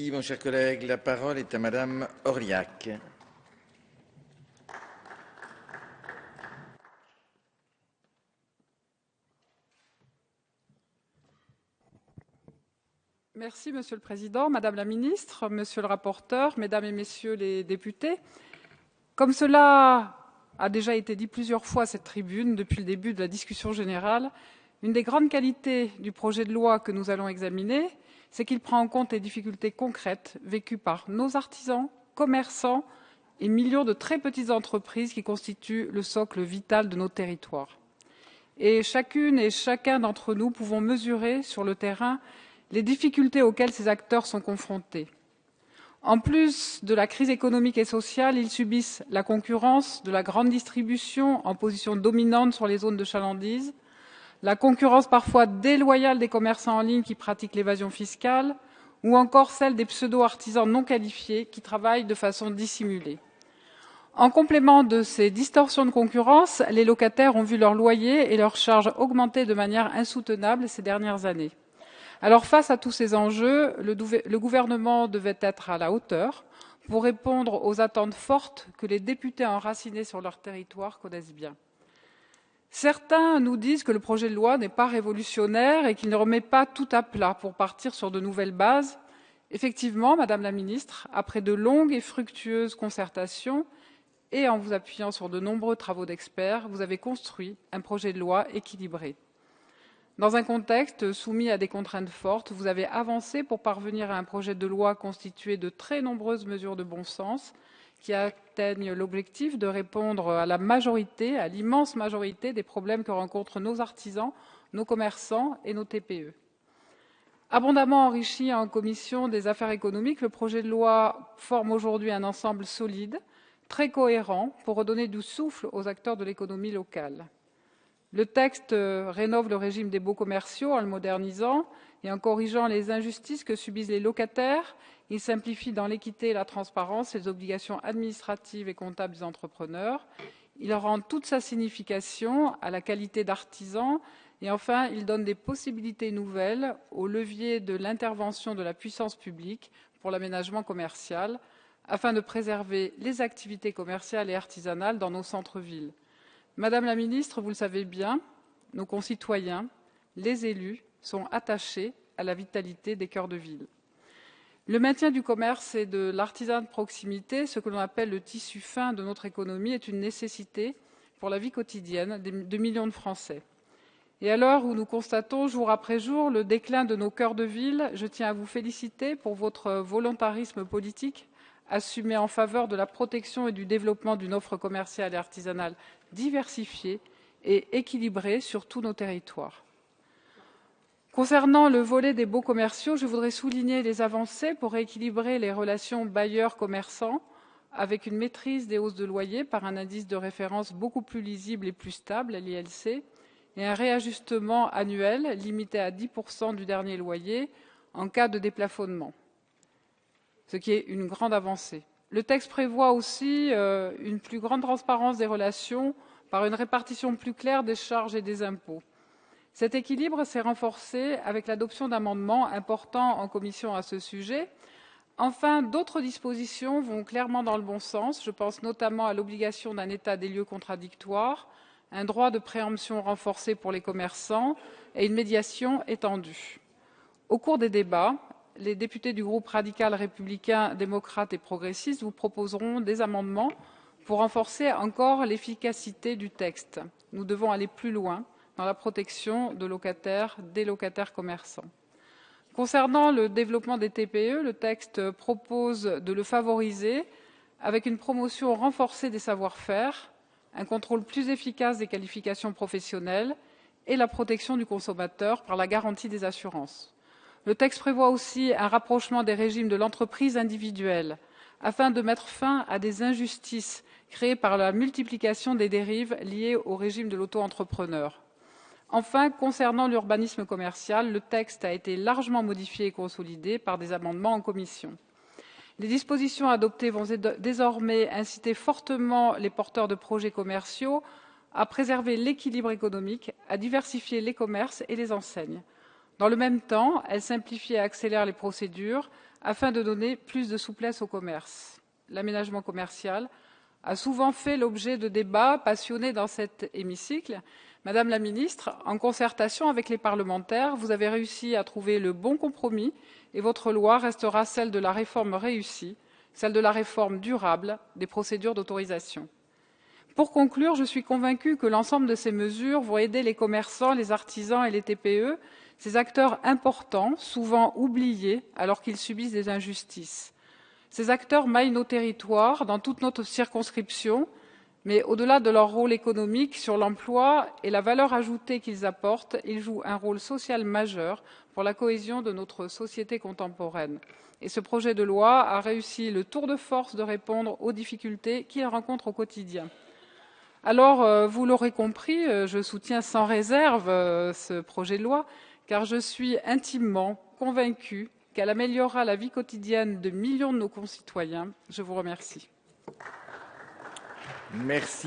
Merci, mon cher collègue. La parole est à Madame Orliac. Merci, Monsieur le Président, Madame la Ministre, Monsieur le rapporteur, Mesdames et Messieurs les députés. Comme cela a déjà été dit plusieurs fois à cette tribune depuis le début de la discussion générale, une des grandes qualités du projet de loi que nous allons examiner, c'est qu'il prend en compte les difficultés concrètes vécues par nos artisans, commerçants et millions de très petites entreprises qui constituent le socle vital de nos territoires. Et chacune et chacun d'entre nous pouvons mesurer sur le terrain les difficultés auxquelles ces acteurs sont confrontés. En plus de la crise économique et sociale, ils subissent la concurrence de la grande distribution en position dominante sur les zones de chalandise, la concurrence parfois déloyale des commerçants en ligne qui pratiquent l'évasion fiscale, ou encore celle des pseudo-artisans non qualifiés qui travaillent de façon dissimulée. En complément de ces distorsions de concurrence, les locataires ont vu leur loyer et leurs charges augmenter de manière insoutenable ces dernières années. Alors face à tous ces enjeux, le gouvernement devait être à la hauteur pour répondre aux attentes fortes que les députés enracinés sur leur territoire connaissent bien. Certains nous disent que le projet de loi n'est pas révolutionnaire et qu'il ne remet pas tout à plat pour partir sur de nouvelles bases. Effectivement, Madame la Ministre, après de longues et fructueuses concertations et en vous appuyant sur de nombreux travaux d'experts, vous avez construit un projet de loi équilibré. Dans un contexte soumis à des contraintes fortes, vous avez avancé pour parvenir à un projet de loi constitué de très nombreuses mesures de bon sens qui atteignent l'objectif de répondre à la majorité, à l'immense majorité des problèmes que rencontrent nos artisans, nos commerçants et nos TPE. Abondamment enrichi en commission des affaires économiques, le projet de loi forme aujourd'hui un ensemble solide, très cohérent pour redonner du souffle aux acteurs de l'économie locale. Le texte rénove le régime des baux commerciaux en le modernisant et en corrigeant les injustices que subissent les locataires. Il simplifie dans l'équité et la transparence les obligations administratives et comptables des entrepreneurs. Il rend toute sa signification à la qualité d'artisan. Et enfin, il donne des possibilités nouvelles au levier de l'intervention de la puissance publique pour l'aménagement commercial, afin de préserver les activités commerciales et artisanales dans nos centres-villes. Madame la Ministre, vous le savez bien, nos concitoyens, les élus, sont attachés à la vitalité des cœurs de ville. Le maintien du commerce et de l'artisanat de proximité, ce que l'on appelle le tissu fin de notre économie, est une nécessité pour la vie quotidienne de millions de Français. Et à l'heure où nous constatons jour après jour le déclin de nos cœurs de ville, je tiens à vous féliciter pour votre volontarisme politique assumé en faveur de la protection et du développement d'une offre commerciale et artisanale diversifiée et équilibrée sur tous nos territoires. Concernant le volet des baux commerciaux, je voudrais souligner les avancées pour rééquilibrer les relations bailleurs-commerçants avec une maîtrise des hausses de loyer par un indice de référence beaucoup plus lisible et plus stable, l'ILC, et un réajustement annuel limité à 10% du dernier loyer en cas de déplafonnement, ce qui est une grande avancée. Le texte prévoit aussi une plus grande transparence des relations par une répartition plus claire des charges et des impôts. Cet équilibre s'est renforcé avec l'adoption d'amendements importants en commission à ce sujet. Enfin, d'autres dispositions vont clairement dans le bon sens. Je pense notamment à l'obligation d'un état des lieux contradictoire, un droit de préemption renforcé pour les commerçants et une médiation étendue. Au cours des débats, les députés du groupe radical républicain, démocrate et progressiste vous proposeront des amendements pour renforcer encore l'efficacité du texte. Nous devons aller plus loin dans la protection de locataires, des locataires commerçants. Concernant le développement des TPE, le texte propose de le favoriser avec une promotion renforcée des savoir-faire, un contrôle plus efficace des qualifications professionnelles et la protection du consommateur par la garantie des assurances. Le texte prévoit aussi un rapprochement des régimes de l'entreprise individuelle afin de mettre fin à des injustices créées par la multiplication des dérives liées au régime de l'auto-entrepreneur. Enfin, concernant l'urbanisme commercial, le texte a été largement modifié et consolidé par des amendements en commission. Les dispositions adoptées vont désormais inciter fortement les porteurs de projets commerciaux à préserver l'équilibre économique, à diversifier les commerces et les enseignes. Dans le même temps, elles simplifient et accélèrent les procédures afin de donner plus de souplesse au commerce. L'aménagement commercial a souvent fait l'objet de débats passionnés dans cet hémicycle. Madame la ministre, en concertation avec les parlementaires, vous avez réussi à trouver le bon compromis et votre loi restera celle de la réforme réussie, celle de la réforme durable des procédures d'autorisation. Pour conclure, je suis convaincue que l'ensemble de ces mesures vont aider les commerçants, les artisans et les TPE, ces acteurs importants, souvent oubliés alors qu'ils subissent des injustices. Ces acteurs maillent nos territoires dans toute notre circonscription, mais au-delà de leur rôle économique sur l'emploi et la valeur ajoutée qu'ils apportent, ils jouent un rôle social majeur pour la cohésion de notre société contemporaine. Et ce projet de loi a réussi le tour de force de répondre aux difficultés qu'ils rencontrent au quotidien. Alors, vous l'aurez compris, je soutiens sans réserve ce projet de loi, car je suis intimement convaincue qu'elle améliorera la vie quotidienne de millions de nos concitoyens. Je vous remercie. Merci.